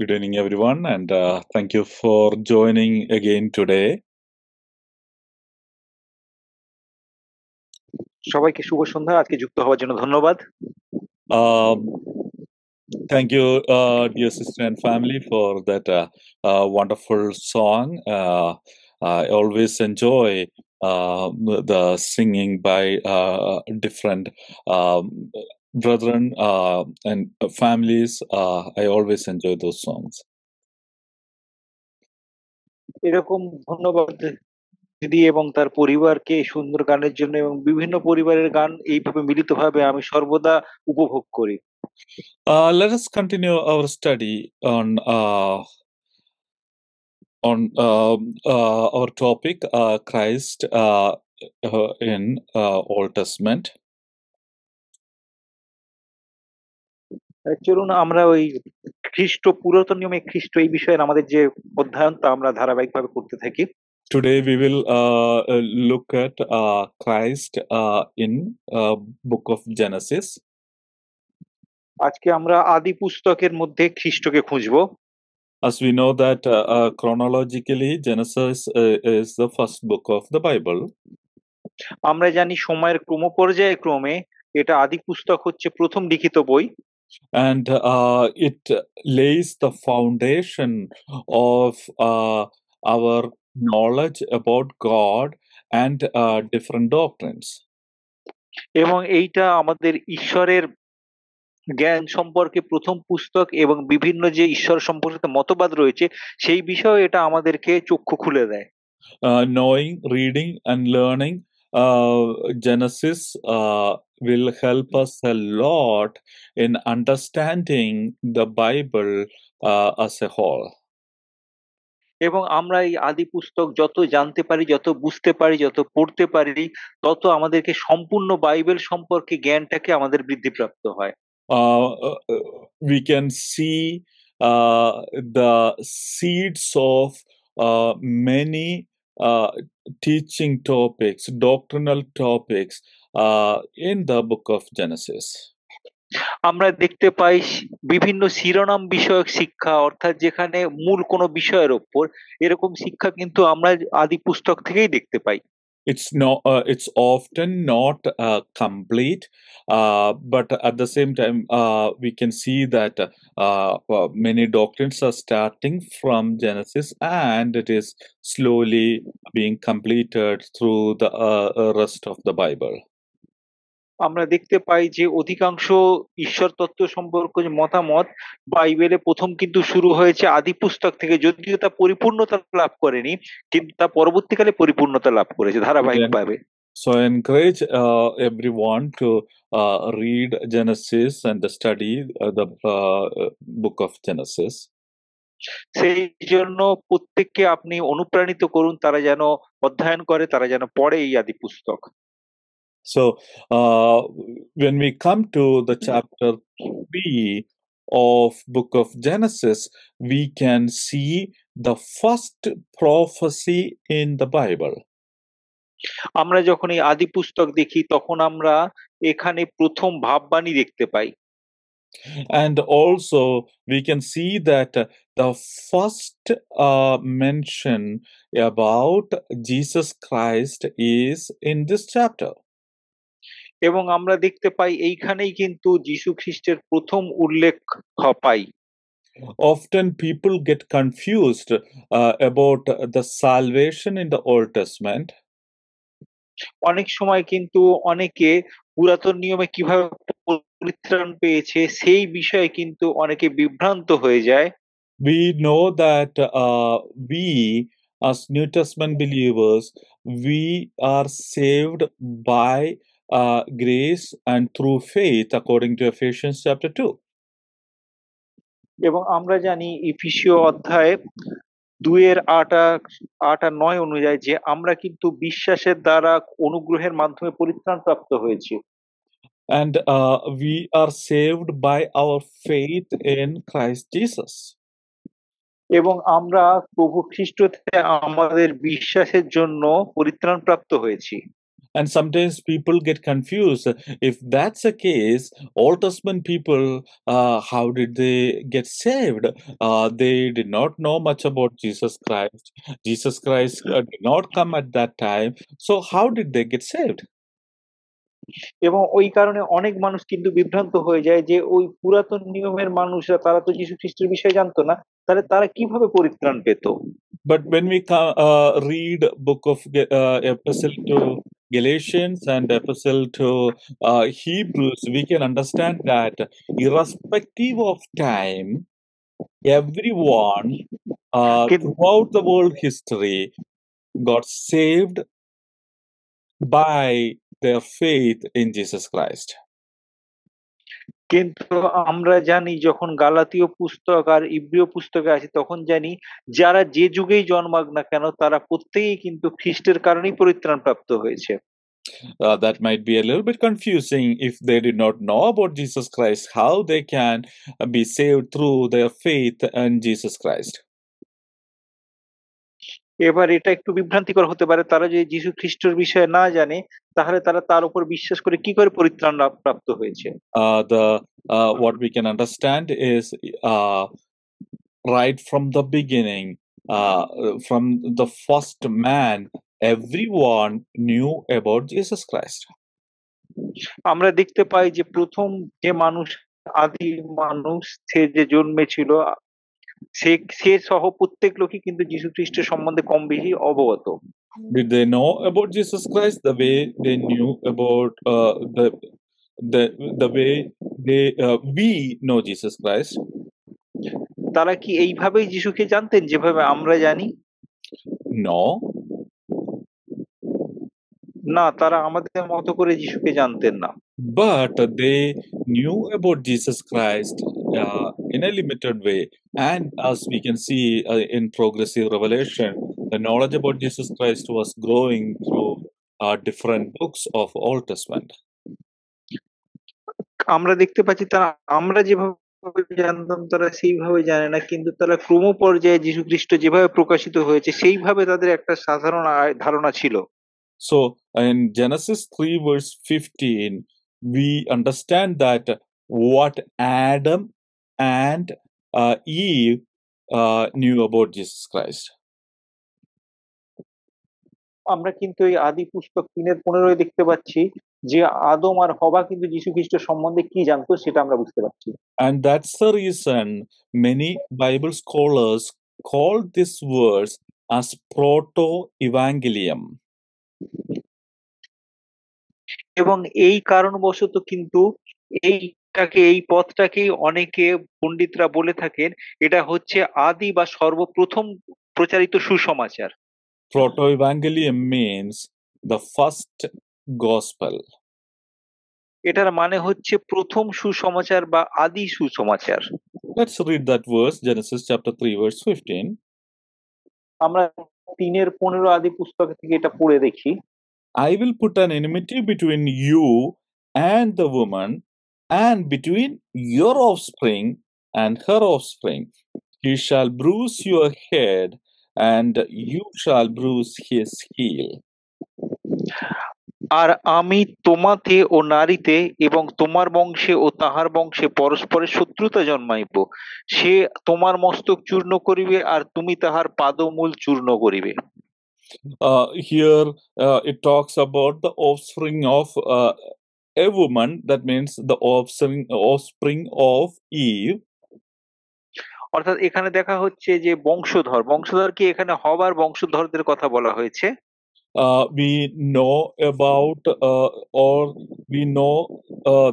Good evening, everyone, and thank you for joining again today. সবাইকে শুভ সন্ধ্যা। আজকে যুক্ত হওয়ার জন্য ধন্যবাদ। Um, Thank you, dear sister and family, for that wonderful song. I always enjoy the singing by different um, brethren and families. I always enjoy those songs. এরকম ধন্যবাদ দিদি এবং তার পরিবারকে এই সুন্দর গানের জন্য, এবং বিভিন্ন পরিবারের গান এইভাবে মিলিতভাবে আমি সর্বদা উপভোগ করি। Let us continue our study on our topic, Christ in Old Testament. চলুন আমরা ওই খ্রিস্ট, পুরাতন নিয়মে খ্রিস্ট এই বিষয়ে আমাদের যে অধ্যয়ন তা আমরা ধারাবাহিকভাবে করতে থাকি। Today we will look at Christ in book of Genesis. আজকে আমরা আদি পুস্তকের মধ্যে খ্রিস্টকে খুঁজবো। As we know that chronologically Genesis is the first book of the Bible. আমরা জানি সময়ের পর্যায়ক্রমে এটা আদি পুস্তক হচ্ছে প্রথম লিখিত বই, and it lays the foundation of our knowledge about God and different doctrines. এবং এইটা আমাদের ঈশ্বরের জ্ঞান সম্পর্কে প্রথম পুস্তক, এবং বিভিন্ন যে ঈশ্বর সম্পর্কিত মতবাদ রয়েছে সেই বিষয়ে এটা আমাদেরকে চক্ষু খুলে দেয়। Knowing, reading, and learning Genesis will help us a lot in understanding the Bible as a whole. এবং আমরা এই আদি পুস্তক যত জানতে পারি, যত বুঝতে পারি, যত পড়তে পারি, তত আমাদেরকে সম্পূর্ণ বাইবেল সম্পর্কে জ্ঞানটাকে আমাদের বৃদ্ধিপ্রাপ্ত হয়। We can see the seeds of many teaching topics, doctrinal topics in the book of Genesis. আমরা দেখতে পাই বিভিন্ন শিরোনাম বিষয়ক শিক্ষা, অর্থাৎ যেখানে মূল কোনো বিষয়ের ওপর এরকম শিক্ষা কিন্তু আমরা আদি পুস্তক থেকেই দেখতে পাই। It's often not complete, but at the same time we can see that many doctrines are starting from Genesis and it is slowly being completed through the rest of the Bible. আমরা দেখতে পাই যে অধিকাংশ ঈশ্বর তত্ত্ব সম্পর্কে যে মতামত বাইবেলে প্রথম কিন্তু শুরু হয়েছে আদি পুস্তক থেকে, যদিও তা পরিপূর্ণতা লাভ করেনি, কিন্তু তা পরবর্তীকালে পরিপূর্ণতা লাভ করেছে ধারাবাহিকভাবে। So I encourage everyone to read Genesis and study the book of Genesis. সেই জন্য প্রত্যেককে আপনি অনুপ্রাণিত করুন তারা যেন অধ্যয়ন করে, তারা যেন পড়ে এই আদি পুস্তক। So when we come to the chapter 3 of book of Genesis, we can see the first prophecy in the Bible. আমরা যখন এই আদি পুস্তক দেখি তখন আমরা এখানে প্রথম ভাববাণী দেখতে পাই। And also we can see that the first mention about Jesus Christ is in this chapter. এবং আমরা দেখতে পাই এইখানেই কিন্তু যীশু খ্রিস্টের প্রথম উল্লেখ পাই। Often people get confused about the salvation in the Old Testament. অনেক সময় কিন্তু অনেকে পুরাতন নিয়মে কিভাবে পরিত্রাণ পেয়েছে সেই বিষয়ে কিন্তু অনেকে বিভ্রান্ত হয়ে যায়। We know that we as New Testament believers, we are saved by grace and through faith according to Ephesians chapter 2. এবং আমরা জানি ইফিসীয় অধ্যায় 2:8-9 অনুযায়ী যে আমরা কিন্তু বিশ্বাসের দ্বারা অনুগ্রহের মাধ্যমে পরিত্রাণ প্রাপ্ত হয়েছি। And we are saved by our faith in Christ Jesus. এবং আমরা প্রভু খ্রিস্টতে আমাদের বিশ্বাসের জন্য পরিত্রাণ প্রাপ্ত হয়েছি। And sometimes people get confused. If that's the case, Old Testament people, how did they get saved? They did not know much about Jesus Christ. Jesus Christ did not come at that time. So, how did they get saved? এবং ওই কারণে অনেক মানুষ কিন্তু বিভ্রান্ত হয়ে যায় যে ওই পুরাতন নিয়মের মানুষরা তারা তো যীশু খ্রিস্টের বিষয়ে জানতো না, তাহলে তারা কিভাবে পরিত্রাণ পেত? But when we read book of epistle to Galatians and epistle to Hebrews, we can understand that irrespective of time, everyone কিন্তু throughout the world history got saved by their faith in Jesus Christ. কিন্তু আমরা জানি যখন গালাতীয় পুস্তক আর ইব্রিয় পুস্তকে আসি তখন জানি যারা যে যুগেই জন্মাক না কেন তারা প্রত্যেকেই কিন্তু খ্রিস্টের কারণেই পরিত্রাণ প্রাপ্ত হয়েছে। That might be a little bit confusing if they did not know about Jesus Christ, how they can be saved through their faith in Jesus Christ. এবার এটা একটু বিভ্রান্তিকর হতে পারে, তারা যদি যীশু খ্রিস্টের বিষয়ে না জানে তাহলে তারা তার উপর বিশ্বাস করে কি করে পরিত্রাণ প্রাপ্ত হয়েছে? What we can understand is right from the beginning, from the first man, everyone knew about Jesus Christ. আমরা দেখতে পাই যে প্রথম যে মানুষ, আদি মানুষ, সে যে জন্মেছিল সে সে সহ প্রত্যেক লোকই কিন্তু যীশু খ্রিস্টের সম্বন্ধে কম বেশি অবগত। Did they know about Jesus Christ the way they knew about the way we know Jesus Christ? তারা কি এইভাবেই যিশুকে জানতেন যেভাবে আমরা জানি? No. না, তারা আমাদের মতো করে যিশুকে জানতেন না। But they knew about Jesus Christ in a limited way. And as we can see in progressive revelation, the knowledge about Jesus Christ was growing through different books of Old Testament. আমরা দেখতে পাচ্ছি তারা আমরা যেভাবে জানতাম তারা সেইভাবে জানে না, কিন্তু তারা ক্রম পর্যায়ে যীশু খ্রিস্ট যেভাবে প্রকাশিত হয়েছে সেইভাবে তাদের একটা সাধারণ ধারণা ছিল। So in Genesis 3 verse 15, we understand that what Adam and Eve knew about Jesus Christ. আমরা কিন্তু এই আদি পুস্তক 3:15 দেখতে পাচ্ছি যে আদম আর হবা কিন্তু যীশু খ্রিস্ট সম্বন্ধে কি জানতো সেটা আমরা বুঝতে পারছি। And that's the reason many Bible scholars call this verse as proto-evangelium. এবং এই কারণবশত কিন্তু এই পথটাকেই অনেকে পণ্ডিতরা বলে থাকেন এটা হচ্ছে আদি বা সর্বপ্রথম প্রচারিত সুসমাচার। Proto-evangelium means the first gospel. এটার মানে হচ্ছে প্রথম সুসমাচার বা আদি সুসমাচার। Let's read that verse, Genesis chapter 3 verse 15. আমরা 3:15 আদি পুস্তক থেকে এটা পড়ে দেখি। I will put an enmity between you and the woman, and between your offspring and her offspring. He shall bruise your head, and you shall bruise his heel. আর আমি তোমাতে ও নারীতে এবং তোমার বংশে ও তাহার বংশে পরস্পরের শত্রুতা জন্মাইব। সে তোমার মস্তক চূর্ণ করিবে আর তুমি তাহার পাদমূল চূর্ণ করিবে। Here it talks about the offspring of a woman, that means the offspring of Eve. অর্থাৎ এখানে দেখা হচ্ছে যে বংশধর কি এখানে হবার বংশধরদের কথা বলা হয়েছে? We know about or we know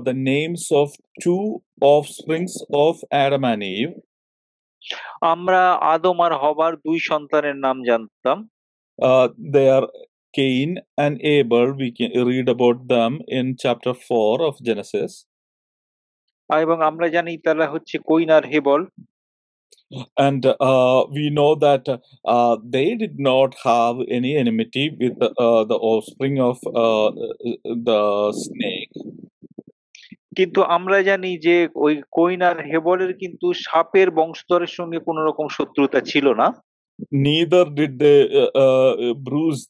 the names of two offsprings of Adam and Eve. আমরা আদম আর হবার দুই সন্তানের নাম জানতাম। They are Cain and Abel. We can read about them in chapter 4 of Genesis. এবং আমরা জানি তারা হচ্ছে কইন আর Abel. And we know that they did not have any enmity with the offspring of the snake. কিন্তু আমরা জানি যে ওই কইন আর হেবলের কিন্তু সাপের বংশধরের সঙ্গে কোনো রকম শত্রুতা ছিল না। neither did they bruise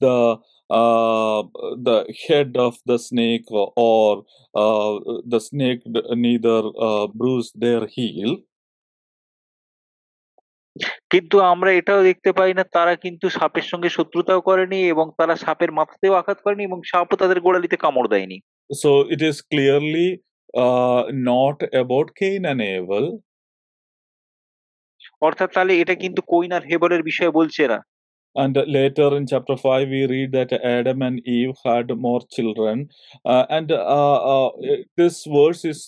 the head of the snake, or the snake neither bruised their heel. কিন্তু আমরা এটাও দেখতে পাই না তারা কিন্তু সাপের সঙ্গে শত্রুতাও করেনি এবং তারা সাপের মাথাতেও আঘাত করেনি এবং সাপও তাদের গোড়ালিতে কামড় দেয়নি। So it is clearly not about Cain and Abel. অর্থাৎ তাহলে এটা কিন্তু কইন আর হেবলের বিষয়ে বলছে না। And later in chapter 5, we read that Adam and Eve had more children. This verse is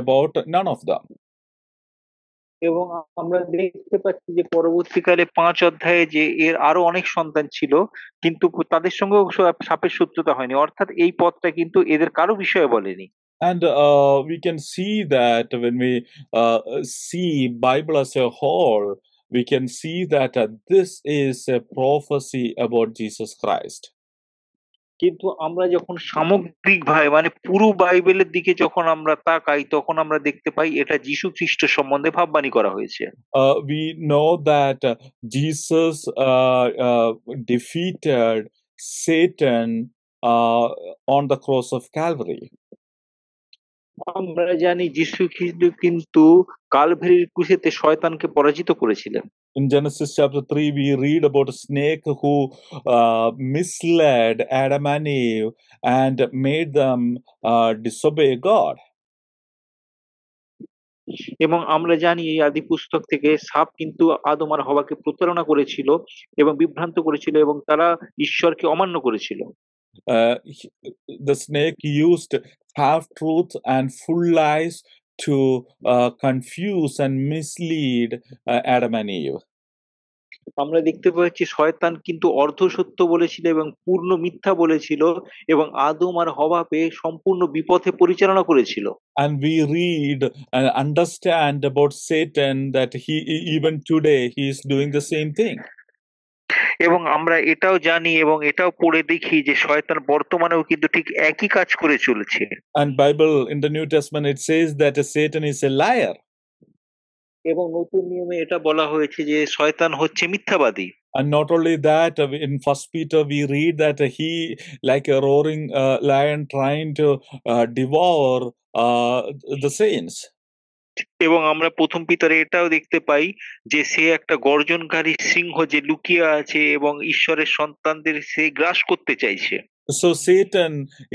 about none of them. এবং আমরা দেখতে পাচ্ছি যে পরবর্তীকালে 5 অধ্যায়ে যে এর আরো অনেক সন্তান ছিল, কিন্তু তাদের সঙ্গেও সাপের শত্রুতা হয়নি। অর্থাৎ এই পথটা কিন্তু এদের কারো বিষয়ে বলেনি। And we can see that when we see Bible as a whole, we can see that this is a prophecy about Jesus Christ. কিন্তু আমরা যখন সামগ্রিকভাবে মানে পুরো বাইবেলের দিকে যখন আমরা তাকাই, তখন আমরা দেখতে পাই এটা যীশু খ্রিস্ট সম্বন্ধে ভাববাণী করা হয়েছে। We know that Jesus defeated Satan on the cross of Calvary. আমরা জানি যীশু খ্রিস্ট কিন্তু কালভারির ক্রুশেতে শয়তানকে পরাজিত করেছিলেন। In Genesis chapter 3, we read about a snake who misled Adam and Eve and made them disobey God. এবং আমরা জানি এই আদি পুস্তক থেকে সাপ কিন্তু আদম আর হওয়াকে প্রতারণা করেছিল এবং বিভ্রান্ত করেছিল এবং তারা ঈশ্বরকে অমান্য করেছিল। The snake used half truth and full lies to confuse and mislead Adam and Eve. আমরা দেখতে পাচ্ছি শয়তান কিন্তু অর্ধ সত্য বলেছিল এবং পূর্ণ মিথ্যা বলেছিল এবং আদম আর হওয়াকে সম্পূর্ণ বিপথে পরিচালনা করেছিল। And we read and understand about Satan that even today he is doing the same thing. এবং আমরা এটাও জানি এবং এটাও পড়ে দেখি যে শয়তান বর্তমানেও কিন্তু ঠিক একই কাজ করে চলেছে। And Bible in the New Testament it says that Satan is a liar. এবং নতুন নিয়মে এটা বলা হয়েছে যে শয়তান হচ্ছে মিথ্যাবাদী। And not only that, in First Peter we read that he, like a roaring lion, trying to devour the saints. এবং আমরা প্রথম পিতরে এটাও দেখতে পাই যে সে একটা গর্জনকারী সিংহ যে লুকিয়ে আছে এবং ঈশ্বরের সন্তানদের সে গ্রাস করতে চাইছে। So Satan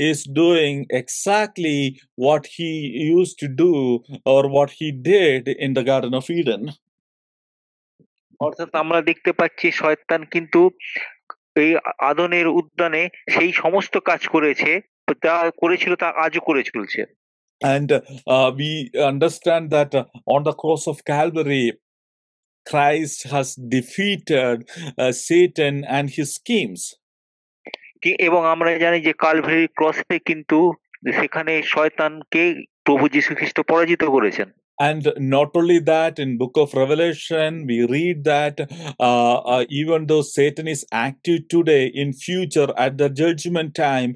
is doing exactly what he used to do or what he did in the Garden of Eden. অর্থাৎ আমরা দেখতে পাচ্ছি শয়তান কিন্তু এই আদনের উদ্যানে সেই সমস্ত কাজ করেছে, তা করেছিল তা আজও করে চলছে। And we understand that on the cross of Calvary, Christ has defeated Satan and his schemes. এবং আমরা জানি যে কালভারি ক্রসে কিন্তু সেখানে শয়তানকে প্রভু যীশু খ্রিস্ট পরাজিত করেছেন। And not only that, in book of Revelation, we read that even though Satan is active today, in future, at the judgment time,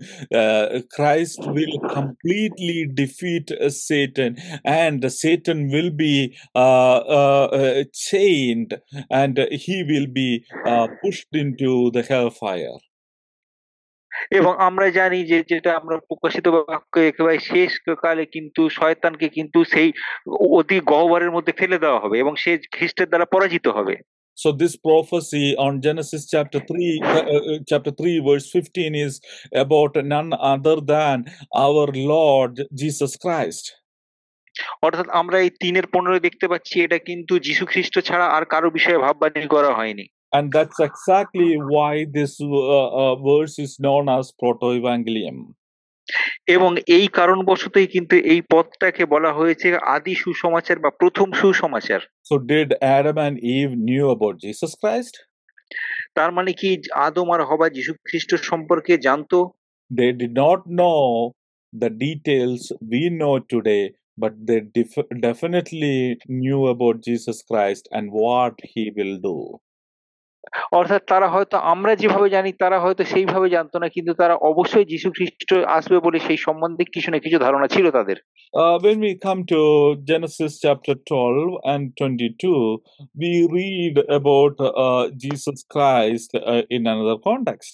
Christ will completely defeat Satan, and Satan will be chained, and he will be pushed into the hellfire. এবং আমরা জানি যে যেটা আমরা প্রকাশিত বাক্যে একেবারে শেষ কালে কিন্তু শয়তানকে কিন্তু সেই অতি গহ্বরের মধ্যে ফেলে দেওয়া হবে এবং সে খ্রিস্টের দ্বারা পরাজিত হবে। So this prophecy on Genesis chapter 3 verse 15 is about none other than our Lord Jesus Christ. অর্থাৎ আমরা এই 3:15 দেখতে পাচ্ছি এটা কিন্তু যীশু খ্রিস্ট ছাড়া আর কারো বিষয়ে ভাববাণী করা হয়নি। And that's exactly why this verse is known as Proto-Evangelium. এবং এই কারণবশতই কিন্তু এই পথটাকে বলা হয়েছে আদি সুসমাচার বা প্রথম সুসমাচার। So did Adam and Eve knew about Jesus Christ? তার মানে কি আদম আর হওয়া যীশু খ্রিস্ট সম্পর্কে জানতো? They did not know the details we know today, but they definitely knew about Jesus Christ and what he will do. অর্থাৎ তারা হয়তো আমরা যেভাবে জানি তারা হয়তো সেইভাবে জানতো না, কিন্তু তারা অবশ্যই যীশু খ্রিস্ট আসবে বলে সেই সম্বন্ধে কিছু না কিছু ধারণা ছিল তাদের। When we come to Genesis chapter 12 and 22, we read about Jesus Christ in another context.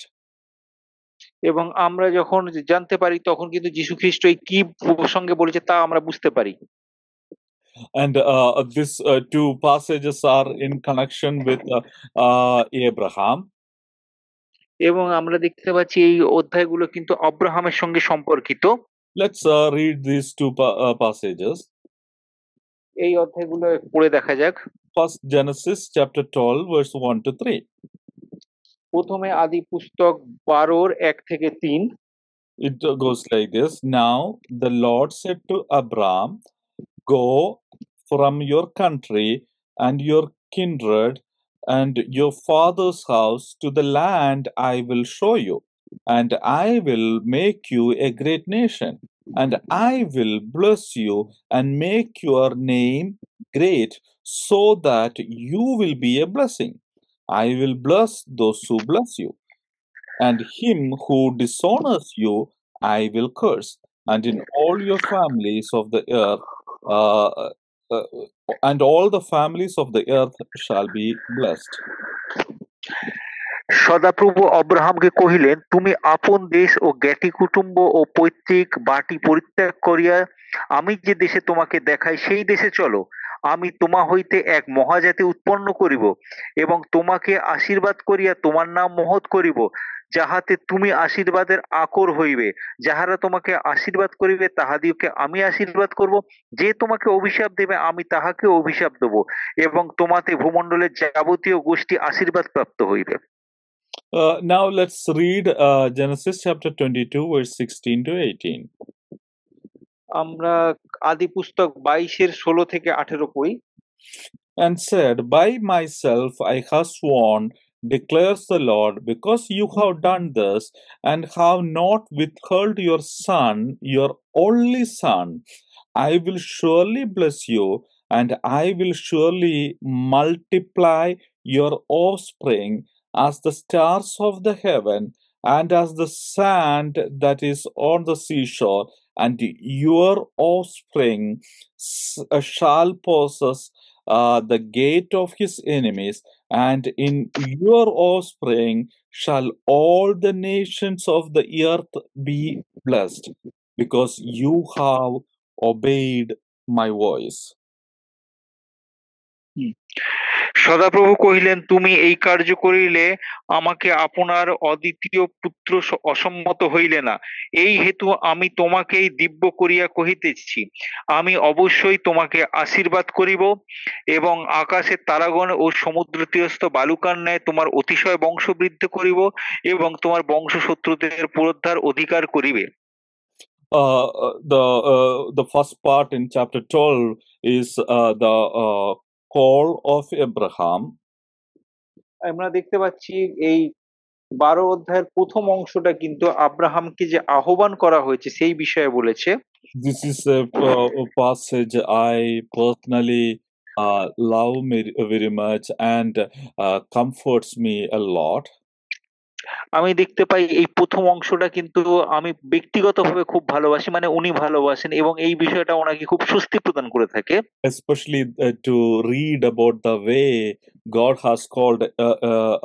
এবং আমরা যখন জানতে পারি তখন কিন্তু যীশু খ্রিস্ট এই কি প্রসঙ্গে বলেছে তা আমরা বুঝতে পারি। And these two passages are in connection with Abraham. এবং আমরা দেখতে পাচ্ছি এই অধ্যায়গুলো কিন্তু আব্রাহামের সঙ্গে সম্পর্কিত। Let's read these two passages. এই অধ্যায়গুলো পড়ে দেখা যাক। First, Genesis chapter 12, verse 1 to 3. প্রথমে আদি পুস্তক 12:1-3। It goes like this. Now the Lord said to Abram, Go from your country and your kindred and your father's house to the land I will show you, and I will make you a great nation, and I will bless you and make your name great, so that you will be a blessing. I will bless those who bless you, and him who dishonors you I will curse, and in all your families of the earth, uh, uh, and all the families of the earth shall be blessed. সদাপ্রভু অব্রাহামকে কহিলেন, তুমি আপন দেশ ও জ্ঞাতি কুটুম্ব ও পৈতৃক বাটি পরিত্যাগ করিয়া আমি যে দেশে তোমাকে দেখাই সেই দেশে চলো। আমি তোমা হইতে এক মহাজাতি উৎপন্ন করিব এবং তোমাকে আশীর্বাদ করিয়া তোমার নাম মহৎ করিব, যাহাতে তুমি আশীর্বাদের আকর হইবে। যাহারা তোমাকে আশীর্বাদ করিবে তাহাদিওকে আমি আশীর্বাদ করব, যে তোমাকে অভিশাপ দেবে আমি তাহাকে অভিশাপ দেব, এবং তোমাতে ভূমণ্ডলের যাবতীয় গোষ্ঠী আশীর্বাদ প্রাপ্ত হইবে। Now let's read Genesis chapter 22, verse 16 to 18. আমরা আদি পুস্তক 22-16 পড়ি। And said, By myself I have sworn, declares the Lord, because you have done this, and have not withheld your son, your only son, I will surely bless you, and I will surely multiply your offspring as the stars of the heaven, and as the sand that is on the seashore, and your offspring shall possess the gate of his enemies, and in your offspring shall all the nations of the earth be blessed, because you have obeyed my voice. সদাপ্রভু কহিলেন, তুমি এই কার্য করিলে আমাকে আপনার অদ্বিতীয় পুত্র অসম্মত হইলে না। এই হেতু আমি তোমাকেই দিব্য করিয়া কহিতেছি, আমি অবশ্যই তোমাকে আশীর্বাদ করিব, এবং আকাশের তারাগণ ও সমুদ্র তীরস্থ বালুকার ন্যায় তোমার অতিশয় বংশবৃদ্ধি করিব, এবং তোমার বংশ শত্রুদের পুরুদ্ধার অধিকার করিবে। The first part in chapter 12 is the call of Abraham. আমরা দেখতে পাচ্ছি এই 12 অধ্যায়ের প্রথম অংশটা কিন্তু আব্রাহামকে যে আহ্বান করা হয়েছে সেই বিষয়ে বলেছে। This is a passage I personally love very much and comforts me a lot. আমি দেখতে পাই এই প্রথম অংশটা কিন্তু আমি ব্যক্তিগতভাবে খুব ভালোবাসি, মানে উনি ভালোবাসেন এবং এই বিষয়টা ওনাকে খুব স্বস্তি প্রদান করে থাকে। Especially to read about the way God has called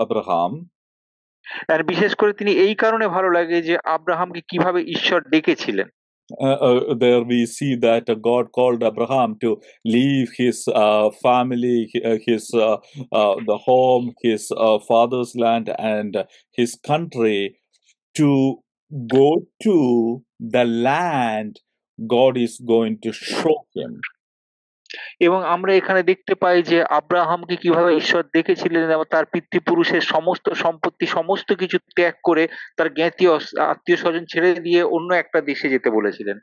Abraham. আর বিশেষ করে তিনি এই কারণে ভালো লাগে যে আব্রাহামকে কিভাবে ঈশ্বর ডেকেছিলেন। There we see that God called Abraham to leave his family, his the home, his father's land, and his country to go to the land God is going to show him. এবং আমরা এখানে দেখতে পাই যে আব্রাহামকে কিভাবে ঈশ্বর ডেকেছিলেন এবং তার পিতৃপুরুষের সমস্ত সম্পত্তি সমস্ত কিছু ত্যাগ করে তার জ্ঞাতি আত্মীয় স্বজন ছেড়ে দিয়ে অন্য একটা দেশে যেতে বলেছিলেন।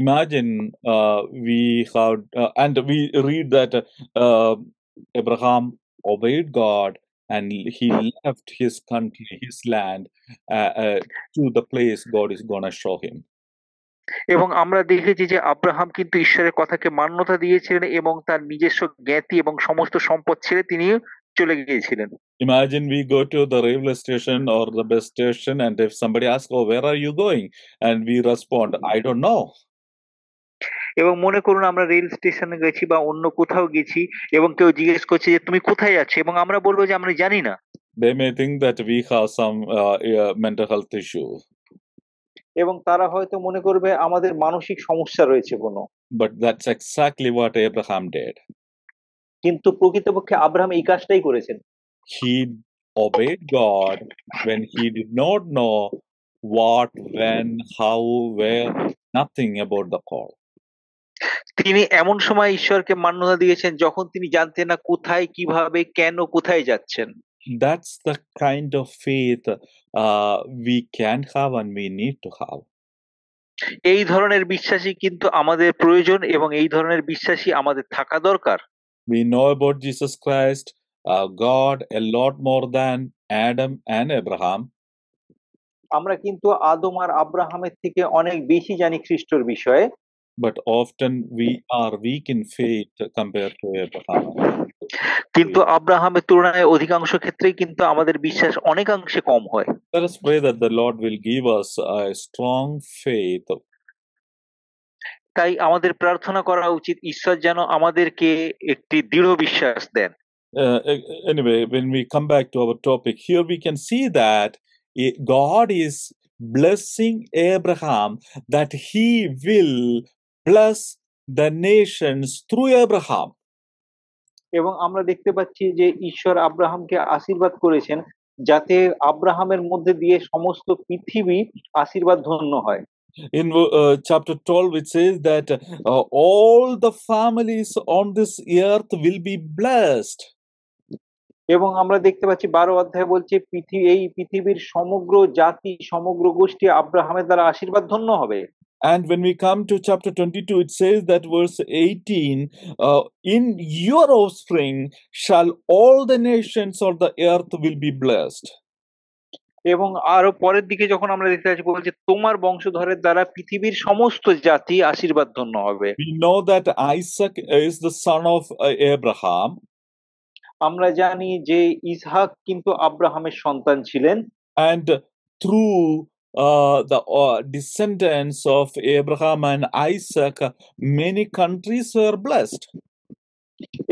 Imagine we have, and we read that Abraham obeyed God and he left his country, his land, to the place God is going to show him. এবং আমরা দেখেছি যে আব্রাহাম কিন্তু ঈশ্বরের কথাকে মান্যতা দিয়েছিলেন এবং তার নিজস্ব জ্ঞাতি এবং সমস্ত সম্পদ ছেড়ে তিনি চলে গিয়েছিলেন। Imagine we go to the railway station or the bus station, and if somebody asks, "Oh, where are you going?" and we respond, "I don't know." এবং মনে করুন আমরা রেল স্টেশনে গেছি বা অন্য কোথাও গেছি এবং কেউ জিজ্ঞেস করছে যে তুমি কোথায় যাচ্ছ এবং আমরা বলবো যে আমরা জানি না। They may think that we have some mental health issue, এবং তারা হয়তো মনে করবে আমাদের মানসিক সমস্যা রয়েছে কোনো। but that's exactly what Abraham did. কিন্তু প্রকৃতপক্ষে আব্রাহাম এই কাজটাই করেছেন। He obeyed God when he did not know what, when, how, where, nothing about the call. তিনি এমন সময় ঈশ্বরকে মান্যতা দিয়েছেন যখন তিনি জানতেন না কোথায়, কিভাবে, কেন, কোথায় যাচ্ছেন। That's the kind of faith we can have and we need to have. এই ধরনের বিশ্বাসই কিন্তু আমাদের প্রয়োজন এবং এই ধরনের বিশ্বাসই আমাদের থাকা দরকার। We know about Jesus Christ, God, a lot more than Adam and Abraham. আমরা কিন্তু আদম আর আব্রাহামের থেকে অনেক বেশি জানি খ্রিস্টর বিষয়ে। But often we are weak in faith compared to Abraham. কিন্তু আব্রাহামের তুলনায় অধিকাংশ ক্ষেত্রেই কিন্তু আমাদের বিশ্বাস অনেকাংশে কম হয়। Let us pray that the Lord will give us a strong faith. তাই আমাদের প্রার্থনা করা উচিত ঈশ্বর যেন আমাদেরকে একটি দৃঢ় বিশ্বাস দেন। Anyway, when we come back to our topic, here we can see that God is blessing Abraham, that he will bless the nations through Abraham. এবং আমরা দেখতে পাচ্ছি যে ঈশ্বর আব্রাহামকে আশীর্বাদ করেছেন যাতে আব্রাহামের মধ্যে দিয়ে সমস্ত পৃথিবী আশীর্বাদ ধন্য হয়। In chapter 12, it says that all the families on this earth will be blessed. এবং আমরা দেখতে পাচ্ছি 12 অধ্যায়ে বলছে এই পৃথিবীর সমগ্র জাতি, সমগ্র গোষ্ঠী আব্রাহামের দ্বারা আশীর্বাদ ধন্য হবে। And when we come to chapter 22, it says that verse 18, in your offspring shall all the nations of the earth will be blessed. এবং আরো পরের দিকে যখন আমরা দেখতে পাচ্ছি বলছে তোমার বংশধরের দ্বারা পৃথিবীর সমস্ত জাতি আশীর্বাদ ধন্য হবে। We know that Isaac is the son of Abraham. আমরা জানি যে ইসহাক কিন্তু আব্রাহামের সন্তান ছিলেন। And through the descendants of Abraham and Isaac, many countries were blessed.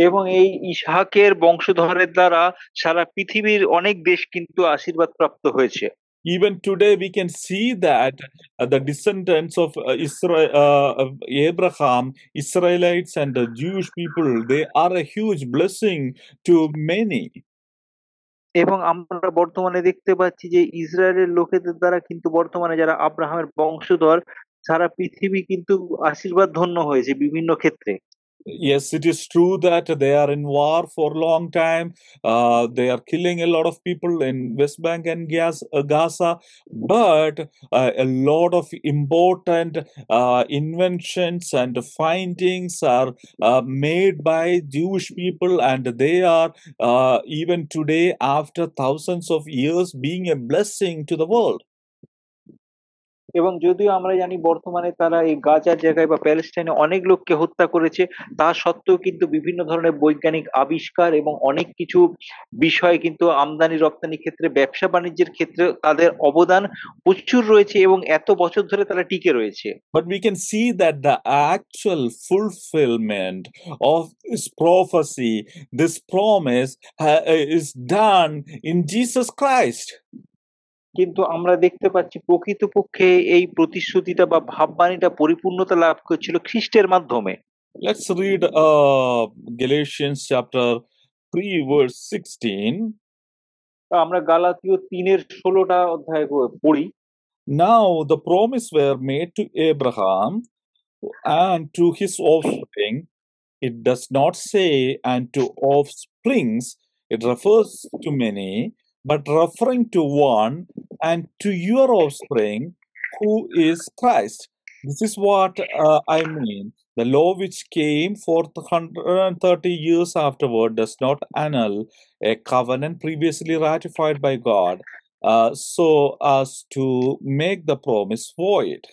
এবং এই ইসহাকের বংশধরের দ্বারা সারা পৃথিবীর অনেক দেশ কিন্তু আশীর্বাদ প্রাপ্ত হয়েছে। Even today, we can see that the descendants of Abraham, Israelites, and the Jewish people, they are a huge blessing to many. এবং আমরা বর্তমানে দেখতে পাচ্ছি যে ইসরায়েলের লোকেদের দ্বারা কিন্তু বর্তমানে যারা আব্রাহামের বংশধর সারা পৃথিবী কিন্তু আশীর্বাদ ধন্য হয়েছে বিভিন্ন ক্ষেত্রে। Yes, it is true that they are in war for a long time. They are killing a lot of people in West Bank and Gaza, but a lot of important inventions and findings are made by Jewish people, and they are even today, after thousands of years, being a blessing to the world. এবং যদিও আমরা জানি বর্তমানে তারা এই গাজার জায়গায় বা প্যালেস্টাইনে অনেক লোককে হত্যা করেছে, তা সত্ত্বেও কিন্তু বিভিন্ন ধরনের বৈজ্ঞানিক আবিষ্কার এবং অনেক কিছু বিষয় কিন্তু আমদানি রপ্তানি ক্ষেত্রে, ব্যবসা বাণিজ্যের ক্ষেত্রে তাদের অবদান প্রচুর রয়েছে এবং এত বছর ধরে তারা টিকে রয়েছে। But we can see that the actual fulfillment of this prophecy, this promise, is done in Jesus Christ. কিন্তু আমরা দেখতে পাচ্ছি প্রকৃতপক্ষে এই প্রতিশ্রুতিটা বা ভাববাণীটা পরিপূর্ণতা লাভ করছিল খ্রিস্টের মাধ্যমে। Let's read Galatians chapter 3 verse 16. আমরা গালাতীয় 3:16 অধ্যায় পড়ি। Now the promise were made to Abraham and to his offspring. It does not say and to offsprings. It refers to many, but referring to one, and to your offspring, who is Christ. This is what I mean. The law which came forth 130 years afterward does not annul a covenant previously ratified by God, so as to make the promise void.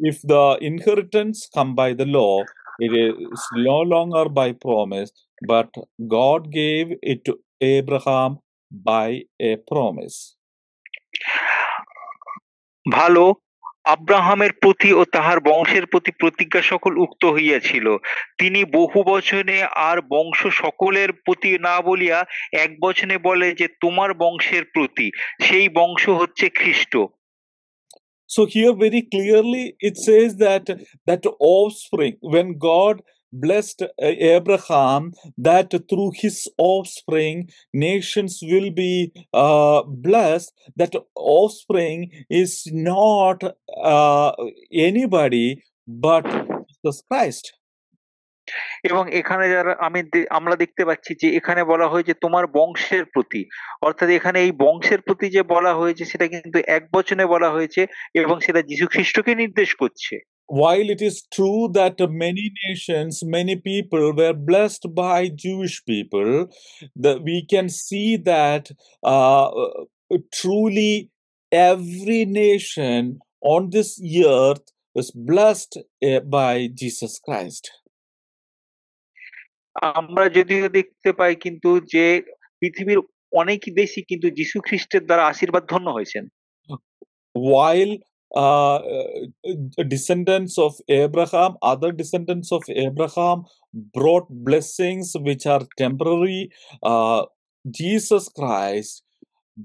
If the inheritance come by the law, it is no longer by promise, but God gave it to Abraham by a promise. ভালো, আব্রাহামের প্রতি ও তাহার বংশের প্রতি প্রতিজ্ঞা সকল উক্ত হইয়াছিল। তিনি বহু বচনে আর বংশ সকলের প্রতি না বলিয়া এক বচনে বলে যে তোমার বংশের প্রতি, সেই বংশ হচ্ছে খ্রিস্ট। So here very clearly it says that offspring, when God blessed Abraham, that through his offspring nations will be blessed. That offspring is not anybody but Jesus Christ. এবং এখানে যারা আমরা দেখতে পাচ্ছি যে এখানে বলা হয়েছে তোমার বংশের প্রতি, অর্থাৎ এখানে এই বংশের প্রতি যে বলা হয়েছে সেটা কিন্তু এক বচনে বলা হয়েছে এবং সেটা যীশু খ্রিস্টকে নির্দেশ করছে। While it is true that many nations, many people were blessed by Jewish people, we can see that truly every nation on this earth was blessed by Jesus Christ. আমরা যদিও দেখতে পাই কিন্তু যে পৃথিবীর অনেক দেশই কিন্তু যীশু খ্রিস্টের দ্বারা আশীর্বাদ ধন্য হয়েছেন। While descendants of Abraham, other descendants of Abraham brought blessings which are temporary, Jesus Christ,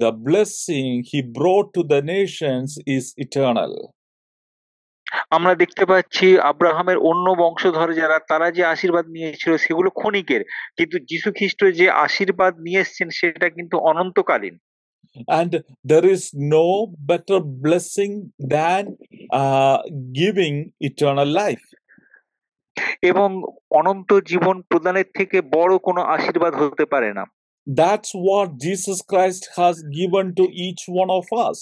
the blessing he brought to the nations is eternal. আমরা দেখতে পাচ্ছি আব্রাহামের অন্য বংশধর যারা তারা যে আশীর্বাদ নিয়েছিল সেগুলো ক্ষণিকের, কিন্তু যীশু খ্রিস্ট যে আশীর্বাদ নিয়ে এসেছেন সেটা কিন্তু অনন্তকালীন। And there is no better blessing than giving eternal life. এবং অনন্ত জীবন প্রদানের থেকে বড় কোনো আশীর্বাদ হতে পারে না। That's what Jesus Christ has given to each one of us.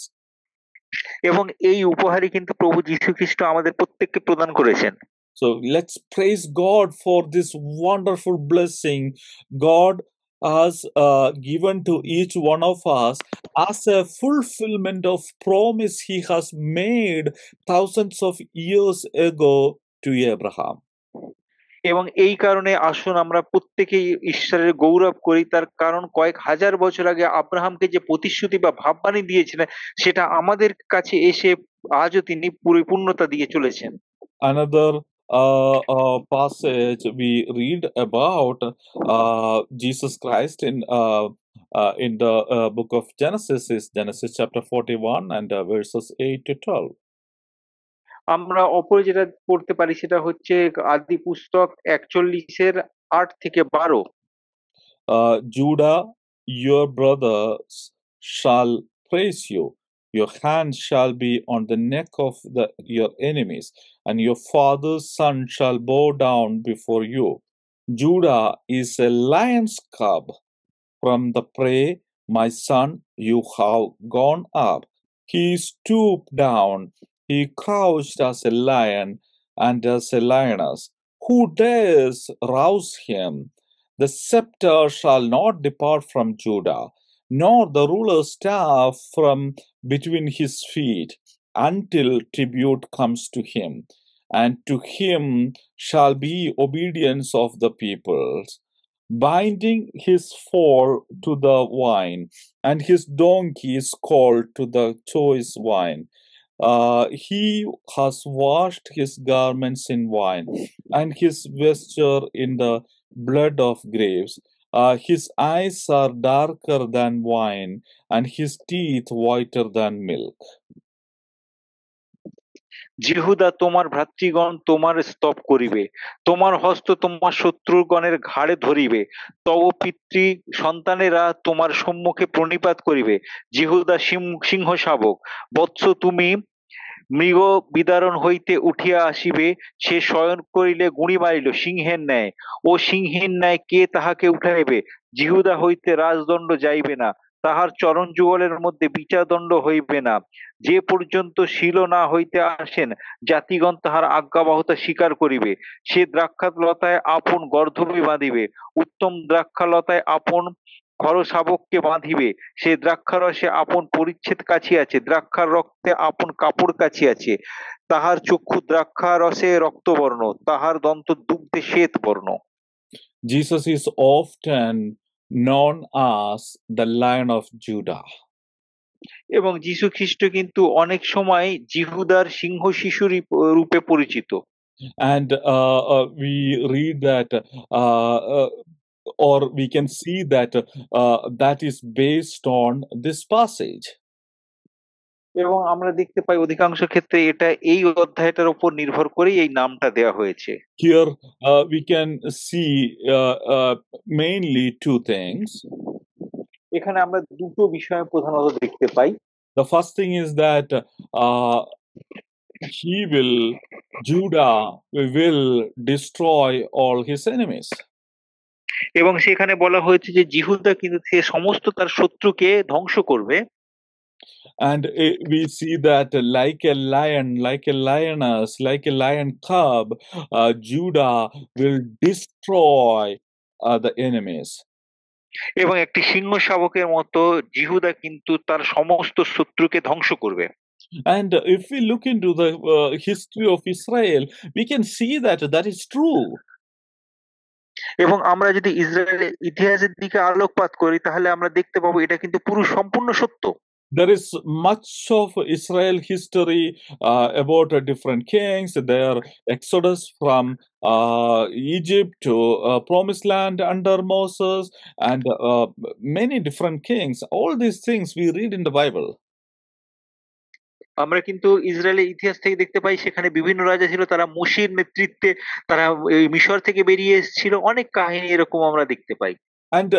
এবং এই উপহারই কিন্তু প্রভু যীশু খ্রিস্ট আমাদের প্রত্যেককে প্রদান করেছেন। So let's praise God for this wonderful blessing God has given to each one of us as a fulfillment of promise he has made thousands of years ago to Abraham. এবং এই কারণে আসুন আমরা প্রত্যেকেই ঈশ্বরের গৌরব করি, তার কারণ কয়েক হাজার বছর আগে আব্রাহামকে যে প্রতিশ্রুতি বা ভাববাণী দিয়েছিলেন সেটা আমাদের কাছে এসে আজও তিনি পরিপূর্ণতা দিয়ে চলেছেন। Another passage we read about Jesus Christ in the book of Genesis is Genesis chapter 41 and verses 8 to 12. আমরা অপরে যেটা পড়তে পারি সেটা হচ্ছে আদি পুস্তক 41-এর 8 থেকে 12। Judah, your brothers shall praise you. Your hand shall be on the neck of your enemies, and your father's son shall bow down before you. Judah is a lion's cub. From the prey, my son, you have gone up. He stooped down. He crouched as a lion and as a lioness. Who dares rouse him? The scepter shall not depart from Judah, nor the ruler's staff from between his feet, until tribute comes to him, and to him shall be obedience of the peoples. Binding his foal to the wine, and his donkeys called to the choice wine. He has washed his garments in wine, and his vesture in the blood of grapes. His eyes are darker than wine, and his teeth whiter than milk. জিহুদা, তোমার ভ্রাতৃগণ তোমার স্তব করিবে, তোমার হস্ত তোমার শত্রুগণের ঘাড়ে ধরিবে, তব পিতৃ সন্তানেরা তোমার সম্মুখে প্রণিপাত করিবে। জিহুদা সিংহ শাবক, বৎস তুমি মৃগ বিদারণ হইতে উঠিয়া আসিবে, সে শয়ন করিলে গুঁড়ি মারিল সিংহের ন্যায়, ও সিংহের ন্যায় কে তাহাকে উঠাইবে? জিহুদা হইতে রাজদণ্ড যাইবে না, তাহার চরণ যুগলের মধ্যে বিচারদণ্ড হইবে না। যে পর্যন্ত শীল না হইতে আসেন, জাতিগণ তাহার আজ্ঞাবহতা স্বীকার করিবে। সে দ্রাক্ষালতায় আপন গর্ধবী বাঁধিবে, উত্তম দ্রাক্ষালতায় আপন খরশাবককে বাঁধিবে। সে দ্রাক্ষারসে আপন পরিচ্ছেদ কাছিয়াছে, দ্রাক্ষার রক্তে আপন কাপড় কাছিয়াছে। তাহার চক্ষু দ্রাক্ষারসে রক্তবর্ণ, তাহার দন্ত দুগ্ধে শ্বেত বর্ণ। Jesus is often known as the Lion of Judah. এবং যীশু খ্রিস্ট কিন্তু অনেক সময় জিহুদার সিংহ শিশু রূপে পরিচিত। And we read that, or we can see that that is based on this passage. এবং আমরা দেখতে পাই অধিকাংশ ক্ষেত্রে এটা এই অধ্যায়টার উপর নির্ভর করেই এই নামটা দেয়া হয়েছে। Here we can see mainly two things. এখানে আমরা দুটো বিষয় প্রধানত দেখতে পাই। The first thing is that Judah will destroy all his enemies. এবং সেখানে বলা হয়েছে যে জিহুদা কিন্তু সে সমস্ত তার শত্রুকে ধ্বংস করবে। And we see that like a lion, like a lioness, like a lion cub, Judah will destroy the enemies. এবং একটি সিংহ শাবকের মতো জিহুদা কিন্তু তার সমস্ত শত্রুকে ধ্বংস করবে। And if we look into the history of Israel, we can see that that is true. এবং আমরা যদি ইসরায়েলের ইতিহাসের দিকে আলোকপাত করি তাহলে আমরা দেখতে পাবো এটা কিন্তু পুরো সম্পূর্ণ সত্য। There is much of Israel history about different kings, their exodus from Egypt to Promised Land under Moses, and many different kings. All these things we read in the Bible. আমরা কিন্তু ইসরায়েলের ইতিহাস থেকে দেখতে পাই সেখানে বিভিন্ন রাজা ছিল, তারা মোশির নেতৃত্বে তারা এই মিশর থেকে বেরিয়ে এসেছিল। অনেক কাহিনী এরকম আমরা দেখতে পাই। And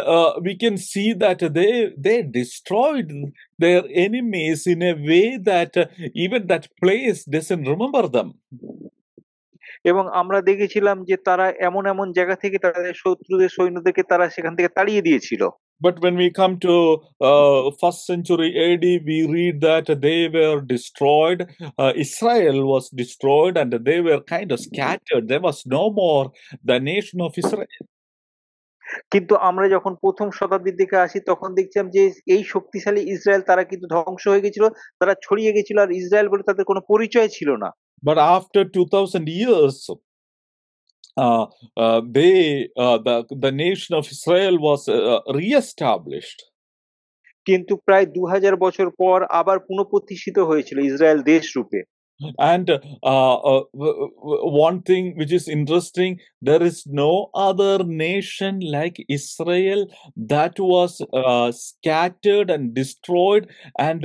we can see that they destroyed their enemies in a way that even that place doesn't remember them. এবং আমরা দেখেছিলাম যে তারা এমন এমন জায়গা থেকে তাদের শত্রুদের সৈন্যদেরকে তারা সেখান থেকে তাড়িয়ে দিয়েছিল। But when we come to first century AD, we read that they were destroyed. Israel was destroyed, and they were kind of scattered. There was no more the nation of Israel. কিন্তু আমরা যখন প্রথম শতাব্দীর দিকে আসি তখন দেখছিলাম যে এই শক্তিশালী ইসরায়েল তারা কিন্তু ধ্বংস হয়ে গেছিল, তারা ছড়িয়ে গেছিল, আর ইসরায়েল বলে তাদের কোনো পরিচয় ছিল না। But after 2000 years, the nation of Israel was re-established. কিন্তু প্রায় 2000 বছর পর আবার পুনঃপ্রতিষ্ঠিত হয়েছিল ইসরায়েল দেশ রূপে। And one thing which is interesting, there is no other nation like Israel that was scattered and destroyed and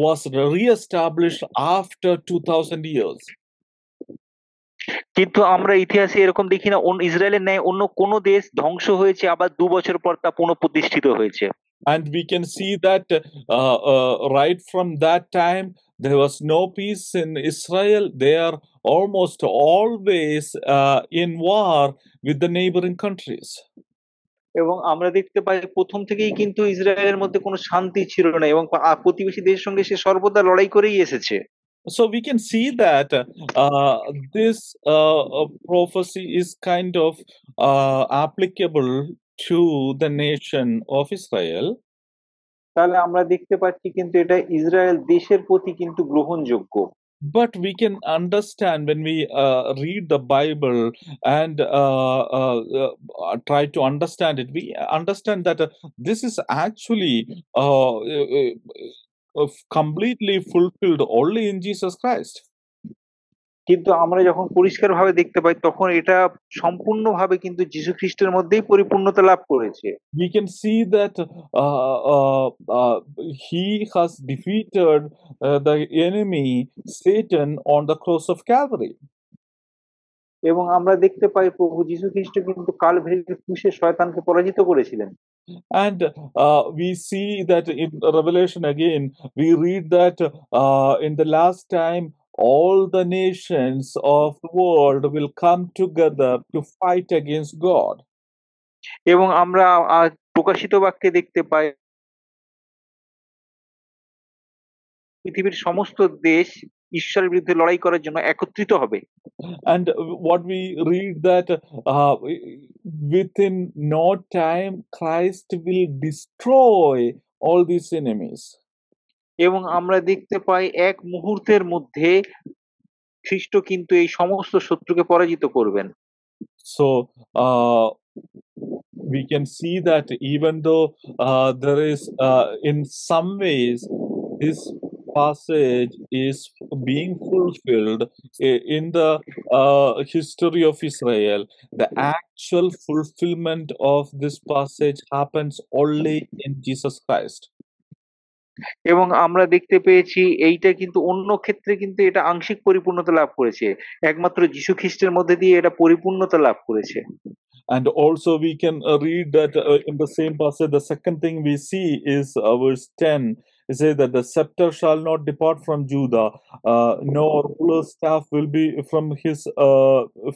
was re-established after 2000 years. কিন্তু আমরা ইতিহাসে এরকম দেখি না ইসরায়েলের ন্যায় অন্য কোন দেশ ধ্বংস হয়েছে আবার 2 বছর পর তা পুনঃপ্রতিষ্ঠিত হয়েছে। And we can see that right from that time, there was no peace in Israel. They are almost always in war with the neighboring countries. এবং আমরা দেখতে পাই প্রথম থেকেই কিন্তু ইসরায়েলের মধ্যে কোনো শান্তি ছিল না এবং প্রতিবেশী দেশের সঙ্গে সে সর্বদা লড়াই করেই এসেছে। So we can see that this prophecy is kind of applicable to the nation of Israel. তাহলে আমরা দেখতে পাচ্ছি কিন্তু এটা ইসরায়েল দেশের প্রতি কিন্তু গ্রহণযোগ্য। But we can understand when we read the Bible and try to understand it, we understand that this is actually completely fulfilled only in Jesus Christ. কিন্তু আমরা যখন পরিষ্কারভাবে দেখতে পাই তখন এটা সম্পূর্ণভাবে কিন্তু যীশু খ্রিস্টের মধ্যেই পরিপূর্ণতা লাভ করেছে। We can see that he has defeated the enemy Satan on the cross of Calvary. এবং আমরা দেখতে পাই প্রভু যীশু খ্রিস্ট কিন্তু কালভারির ক্রুশে শয়তানকে পরাজিত করেছিলেন। And we see that in Revelation again, we read that in the last time, all the nations of the world will come together to fight against God. এবং আমরা প্রকাশিত বাক্যে দেখতে পাই পৃথিবীর সমস্ত দেশ ঈশ্বরের বিরুদ্ধে লড়াই করার জন্য একত্রিত হবে। And what we read that within no time Christ will destroy all these enemies. এবং আমরা দেখতে পাই এক মুহূর্তের মধ্যে খ্রিস্ট কিন্তু এই সমস্ত শত্রুকে পরাজিত করবেন। So we can see that even though there is, in some ways, this passage is being fulfilled in the history of Israel, the actual fulfillment of this passage happens only in Jesus Christ. এবং আমরা দেখতে পেয়েছি এইটা কিন্তু অন্য ক্ষেত্রে কিন্তু এটা আংশিক পরিপূর্ণতা লাভ করেছে, একমাত্র যীশু খ্রিস্টের মধ্যে দিয়ে এটা পরিপূর্ণতা লাভ করেছে। And also, we can read that in the same passage, the second thing we see is verse 10. It says that the scepter shall not depart from Judah, nor ruler's staff will be from his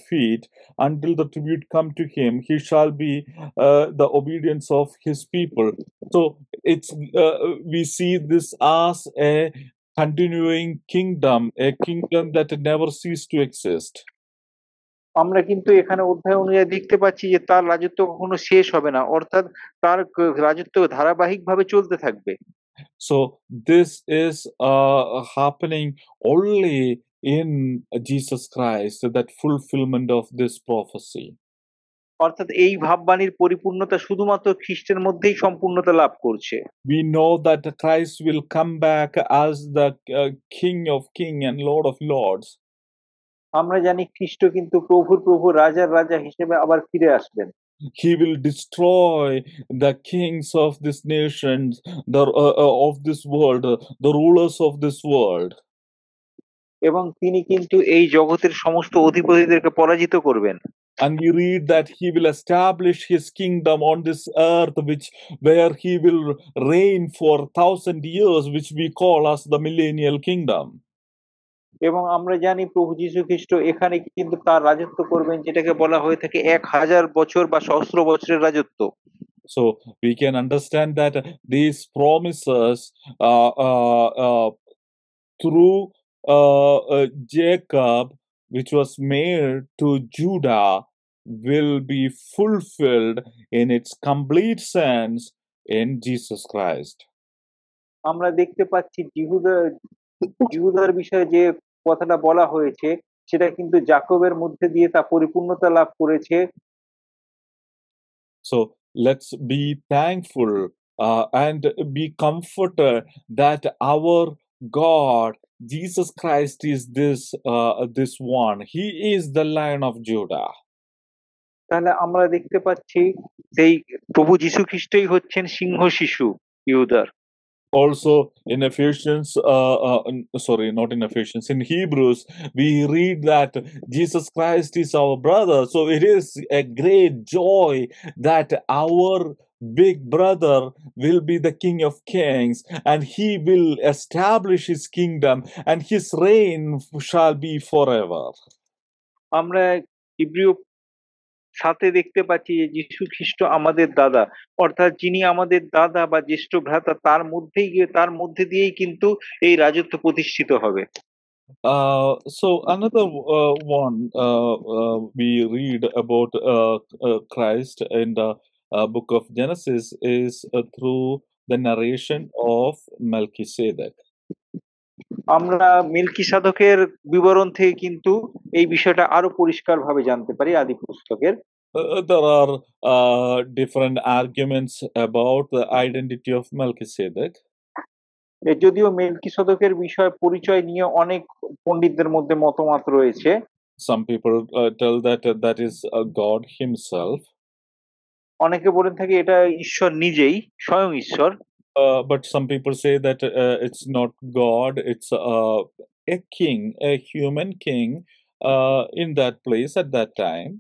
feet until the tribute come to him. He shall be the obedience of his people. So it's we see this as a continuing kingdom, a kingdom that never ceased to exist. আমরা কিন্তু এখানে অধ্যায় অনুযায়ী দেখতে পাচ্ছি যে তার রাজত্ব কখনো শেষ হবে না, অর্থাৎ তার রাজত্ব ধারাবাহিকভাবে চলতে থাকবে। So this is happening only in Jesus Christ, that fulfillment of this prophecy. অর্থাৎ এই ভাববাণীর পরিপূর্ণতা শুধুমাত্র খ্রিস্টের মধ্যেই সম্পূর্ণতা লাভ করছে। We know that Christ will come back as the King of Kings and Lord of Lords. আমরা জানি খ্রিস্ট কিন্তু প্রভুর প্রভু, রাজার রাজা হিসেবে আবার ফিরে আসবেন। He will destroy the kings of these nations, of this world, the rulers of this world. এবং তিনি কিন্তু এই jagতের সমস্ত অধিপতিদেরকে পরাজিত করবেন। And we read that he will establish his kingdom on this earth, where he will reign for 1,000 years, which we call as the millennial kingdom. এবং আমরা জানি প্রভু যীশু খ্রিস্ট এখানে কিন্তু তার রাজত্ব করবেন, যেটাকে বলা হয়ে থাকে 1000 বছর বা সহস্র বছরের রাজত্ব। So we can understand that these promises through Jacob, which was made to Judah, will be fulfilled in its complete sense in Jesus Christ. আমরা দেখতে পাচ্ছি জিহুদার বিষয়ে যে কথাটা বলা হয়েছে সেটা কিন্তু যাকবের মধ্যে দিয়ে তা পরিপূর্ণতা লাভ করেছে। So let's be thankful and be comforted that our God, Jesus Christ, is this one. He is the Lion of Judah. তাহলে আমরা দেখতে পাচ্ছি সেই প্রভু যীশু খ্রিস্টই হচ্ছেন সিংহ শিশু ইহুদার। Also in Ephesians, sorry, not in Ephesians, in Hebrews, we read that Jesus Christ is our brother. So it is a great joy that our big brother will be the King of Kings, and he will establish his kingdom, and his reign shall be forever. আমরা ইব্রিয় 7 দেখতে পাচ্ছি যে যীশু খ্রিস্ট আমাদের দাদা, অর্থাৎ যিনি আমাদের দাদা বা জ্যেষ্ঠ ভ্রাতা, তার মধ্যে দিয়েই কিন্তু এই রাজত্ব প্রতিষ্ঠিত হবে। So another one we read about Christ in the book of Genesis is through the narration of Melchizedek. আমরা মেলকিসাদকের বিবরণ থেকে কিন্তু এই বিষয়টা আরো পরিষ্কারভাবে জানতে পারি আদি পুস্তকের। There are different arguments about the identity of Melchizedek. যদিও মেলকিসাদকের বিষয় পরিচয় নিয়ে অনেক পণ্ডিতদের মধ্যে মতমত রয়েছে। Some people tell that that is God himself. অনেকে বলে থাকে এটা ঈশ্বর নিজেই, স্বয়ং ঈশ্বর। But some people say that it's not God, it's a king, a human king in that place at that time.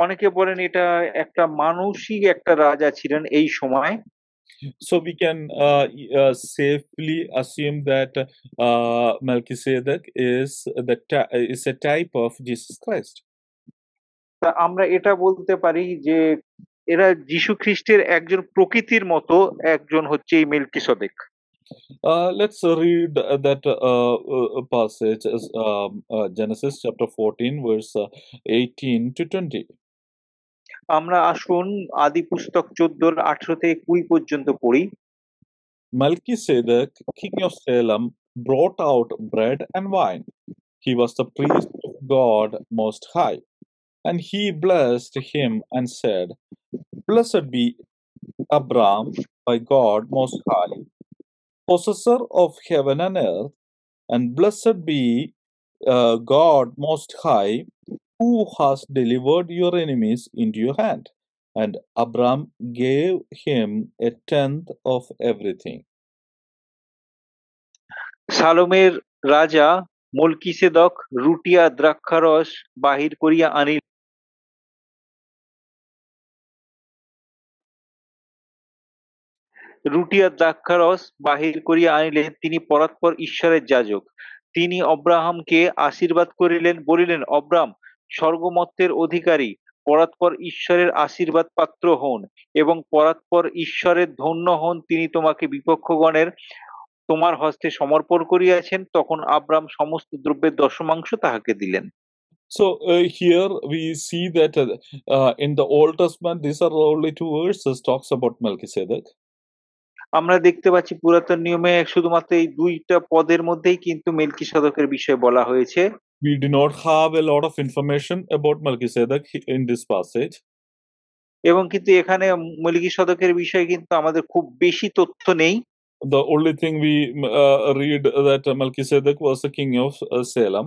অনেকে বলেন এটা একটা মানসিক একটা রাজা ছিলেন এই সময়। So we can safely assume that Melchizedek is a type of Jesus Christ. তা আমরা এটা বলতে পারি যে এরা যীশু খ্রিস্টের একজন প্রকৃতির মতো একজন হচ্ছে এই মেলকিসেদেক। Let's read that passage as Genesis chapter 14 verse 18 to 20. আমরা আসুন আদি পুস্তক 14 থেকে 20 পর্যন্ত পড়ি। Melchizedek, king of Salem, brought out bread and wine. He was the priest of God Most High. And he blessed him and said, Blessed be Abram by God Most High, possessor of heaven and earth, and blessed be God Most High, who has delivered your enemies into your hand. And Abram gave him a tenth of everything. সালোমের রাজা মল্কিসেদক রুটিয়া দ্রাক্ষারস বাহির করিয়া আনিল রুটিয়া দ্রাক্ষারস বাহির করিয়া আনিলেন, তিনি পরাৎপর ঈশ্বরের যাজক। তিনি অব্রাহামকে আশীর্বাদ করিলেন, বলিলেন, অব্রাম স্বর্গমর্তের অধিকারী, পরাৎপর ঈশ্বরের আশীর্বাদ পাত্র হন এবং পরাৎপর ঈশ্বরের ধন্য হন, তিনি তোমাকে বিপক্ষগণের তোমার হস্তে সমর্পণ করিয়াছেন। তখন আব্রাম সমস্ত দ্রব্যের দশমাংশ তাহাকে দিলেন। So here we see that in the Old Testament, these are only two verses talks about Melchizedek. আমরা দেখতে পাচ্ছি পুরাতন নিয়মে শুধুমাত্র এই দুইটা পদের মধ্যেই কিন্তু মেলকিসেদকের বিষয়ে বলা হয়েছে। We do not have a lot of information about Melchizedek in this passage. এবং কিন্তু এখানে মেলকিসেদকের বিষয়ে কিন্তু আমাদের খুব বেশি তথ্য নেই। The only thing we read that Melchizedek was the king of Salem.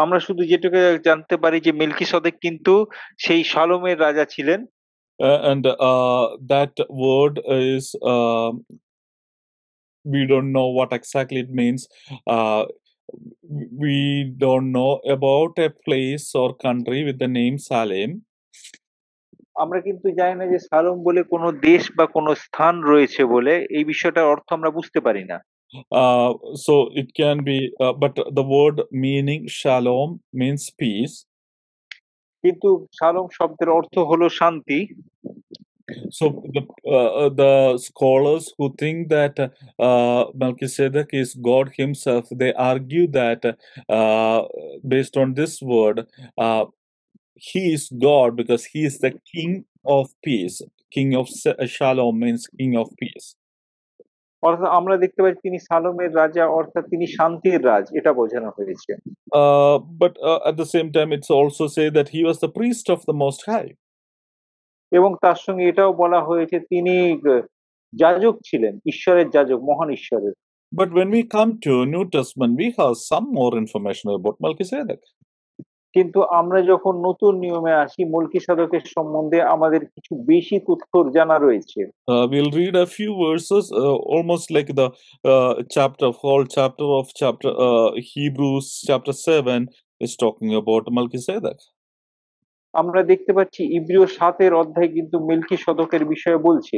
আমরা শুধু যেটুকু জানতে পারি যে মেলকিসেদক কিন্তু সেই শালোমের রাজা ছিলেন। And that word is we don't know what exactly it means. We don't know about a place or country with the name Salem. আমরা কিন্তু জানি না যে সালোম বলে কোনো দেশ বা কোনো স্থান রয়েছে বলে, এই বিষয়টার অর্থ আমরা বুঝতে পারি না। So it can be, but the word meaning shalom means peace. কিন্তু সালোম শব্দের অর্থ হলো শান্তি। So the scholars who think that Melchizedek is God himself, they argue that based on this word, he is God because he is the king of peace. King of Shalom means king of peace. অর্থাৎ আমরা দেখতে পাই তিনি সালোমের রাজা, অর্থাৎ তিনি শান্তির রাজ, এটা বোঝানো হয়েছে। But at the same time, it's also say that he was the priest of the Most High. এবং তার সঙ্গে এটাও বলা হয়েছে তিনি যাজক ছিলেন, ঈশ্বরের যাজক, মহান ঈশ্বরের। But when we come to New Testament, we have some more information about Melchizedek. কিন্তু আমরা যখন নতুন নিয়মে আসি, মেলকিসেদকের সম্বন্ধে আমাদের কিছু বেশি তথ্য জানা রয়েছে। We'll read a few verses, almost like the whole chapter of Hebrews chapter 7 is talking about Melchizedek. আমরা দেখতে পাচ্ছি ইব্রিয় 7 অধ্যায় কিন্তু মেলকিসেদকের বিষয়ে বলছে।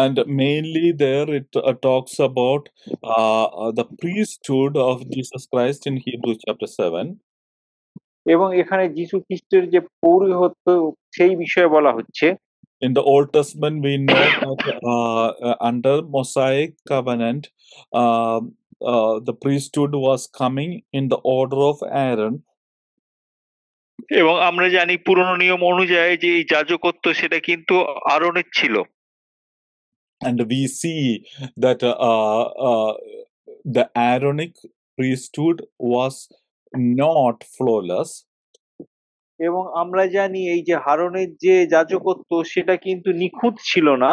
And mainly there it talks about the priesthood of Jesus Christ in Hebrews chapter 7. এবং এখানে যীশু খ্রিস্টের যে পৌরোহিত্য সেই বিষয়ে বলা হচ্ছে। In the Old Testament, we know that under Mosaic covenant, the priesthood was coming in the order of Aaron. এবং আমরা জানি পুরনো নিয়ম অনুযায়ী যে এই যাজকত্ব সেটা কিন্তু আরনের ছিল। And we see that the Aaronic priesthood was not flawless. এবং আমরা জানি এই যে হারনের যে যাজকত্ব সেটা কিন্তু নিখুঁত ছিল না।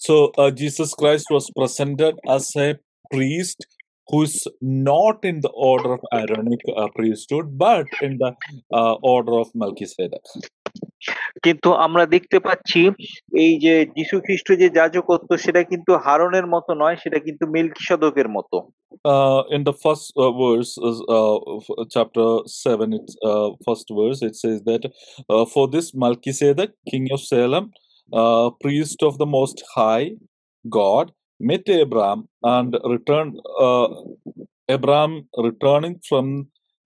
So Jesus Christ was presented as a priest who's not in the order of Aaronic priesthood, but in the order of Melchizedek. কিন্তু আমরা দেখতে পাচ্ছি এই যে যীশু খ্রিস্ট যে যাজকত্ব সেটা কিন্তু হারনের মতো নয়, সেটা কিন্তু মেলকিসেদকের মতো। In the first verse, chapter 7, it's first verse, it says that for this Melchizedek, king of Salem, priest of the Most High God, met Abraham and returned. Abraham returning from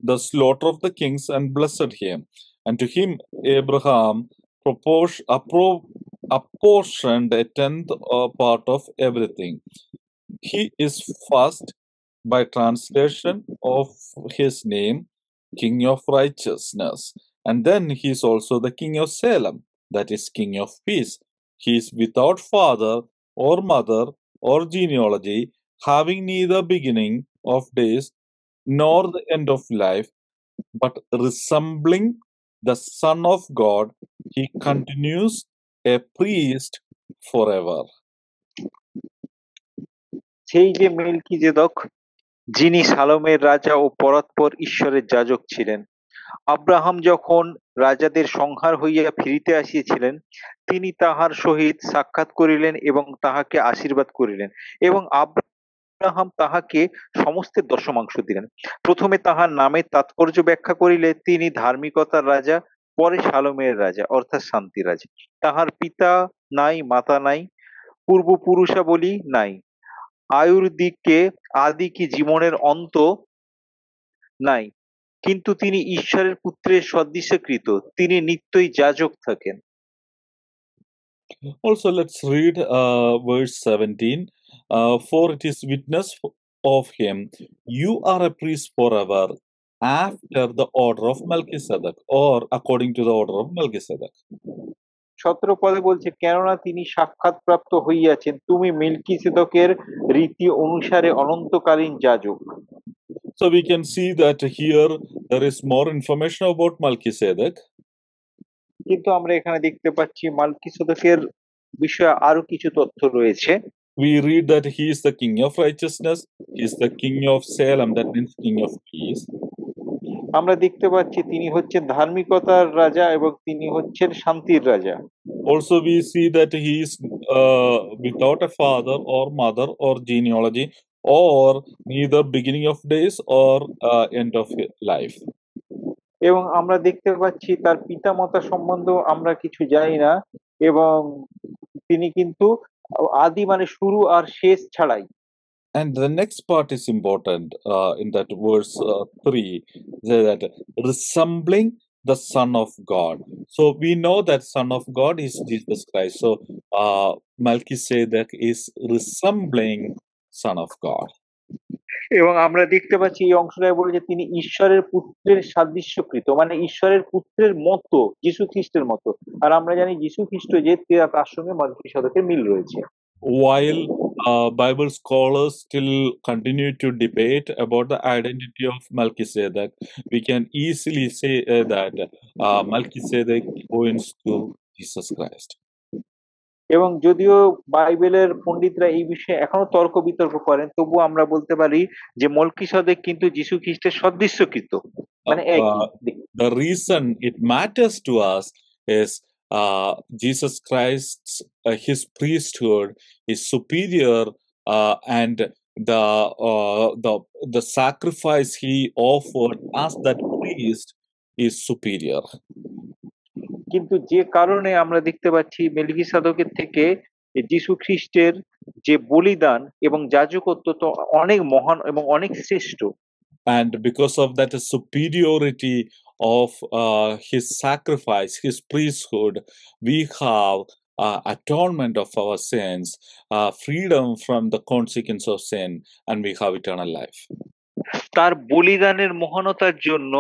the slaughter of the kings and blessed him, and to him Abraham apportioned a tenth part of everything. He is first by translation of his name, King of Righteousness. And then he is also the King of Salem, that is King of Peace. He is without father or mother or genealogy, having neither beginning of days nor the end of life, but resembling the Son of God, he continues a priest forever. সেই যে মেলকিজেদক, যিনি শালোমের রাজা ও পরাৎপর ঈশ্বরের যাজক ছিলেন। Abraham যখন রাজাদের সংহার হইয়া ফিরিতে আসিয়াছিলেন, তিনি তাহার সহিত সাক্ষাৎ করিলেন এবং তাহাকে আশীর্বাদ করিলেন, এবং আব্রাহাম তাহাকে সমস্তের দশমাংশ দিলেন। প্রথমে তাহার নামের তাৎপর্য ব্যাখ্যা করিলে, তিনি ধার্মিকতার রাজা, পরে শালোমের রাজা অর্থাৎ শান্তি রাজা। তাহার পিতা নাই, মাতা নাই, পূর্বপুরুষাবলী নাই, আয়ুর দিকে আদি কি জীবনের অন্ত নাই, কিন্তু তিনি ঈশ্বরের পুত্রের সদৃশকৃত, তিনি নিত্যই যাজক থাকেন। Also, let's read verse 17. For it is witness of him, you are a priest forever, after the order of Melchizedek, or according to the order of Melchizedek. 17 পদে বলছে, কেননা তিনি সাক্ষাৎ প্রাপ্ত হইয়াছেন, তুমি মেলকিসেদকের রীতি অনুসারে অনন্তকালীন যাজক। So we can see that here there is more information about Melchizedek. কিন্তু আমরা এখানে দেখতে পাচ্ছি মালকিসেদকের বিষয়ে আরো কিছু তথ্য রয়েছে। We read that he is the king of righteousness, he is the king of Salem, that means king of peace. আমরা দেখতে পাচ্ছি তিনি হচ্ছেন ধার্মিকতার রাজা এবং তিনি হচ্ছেন শান্তির রাজা। Also, we see that he is without a father or mother or genealogy, or neither beginning of days or end of life. এবং আমরা দেখতে পাচ্ছি তার পিতামাতা সম্বন্ধেও আমরা কিছু জানি না, এবং তিনি কিন্তু আদি মানে শুরু আর শেষ ছাড়াই। And the next part is important in that verse 3, that resembling the Son of God. So we know that Son of God is Jesus Christ. So Melchizedek is resembling Son of God. এবং আমরা দেখতে পাচ্ছি এই অংশটায় বলে যে তিনি ঈশ্বরের পুত্রের সাদৃশ্যকৃত, মানে ঈশ্বরের পুত্রের মতো, যীশু খ্রিস্টের মতো। আর আমরা জানি যীশু খ্রিস্ট যে তার সঙ্গে মেলকিসেদকের মিল রয়েছে। While Bible scholars still continue to debate about the identity of Melchizedek, we can easily say that Melchizedek points to Jesus Christ. এবং যদিও বাইবেলের পণ্ডিতরা এই বিষয়ে এখনো তর্ক বিতর্ক করেন, তবু আমরা বলতে পারি যে মেলকিসেদক কিন্তু যীশু খ্রিস্টের সদৃশ্যকৃত, মানে একই। The reason it matters to us is Jesus Christ's his priesthood is superior, and the sacrifice he offered as that priest is superior. কিন্তু যে কারণে আমরা দেখতে পাচ্ছি মেলকিসেদকের থেকে যীশু খ্রিস্টের যে বলিদান এবং যাজকত্ব তো অনেক মহান এবং অনেক শ্রেষ্ঠ। And because of that superiority of his sacrifice, his priesthood, we have atonement of our sins, freedom from the consequence of sin, and we have eternal life. তার বলিদানের মহানতার জন্য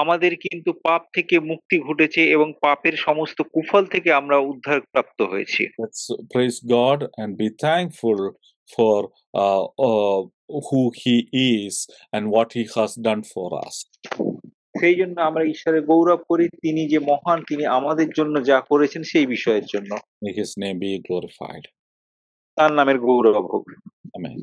আমাদের কিন্তু পাপ থেকে মুক্তি ঘটেছে এবং পাপের সমস্ত কুফল থেকে আমরা উদ্ধার প্রাপ্ত হয়েছি। Let's praise God and be thankful for who he is and what he has done for us. সেই জন্য আমরা ঈশ্বরের গৌরব করি, তিনি যে মহান, তিনি আমাদের জন্য যা করেছেন সেই বিষয়ের জন্য। May his name be glorified. তার নামের গৌরব হোক। Amen.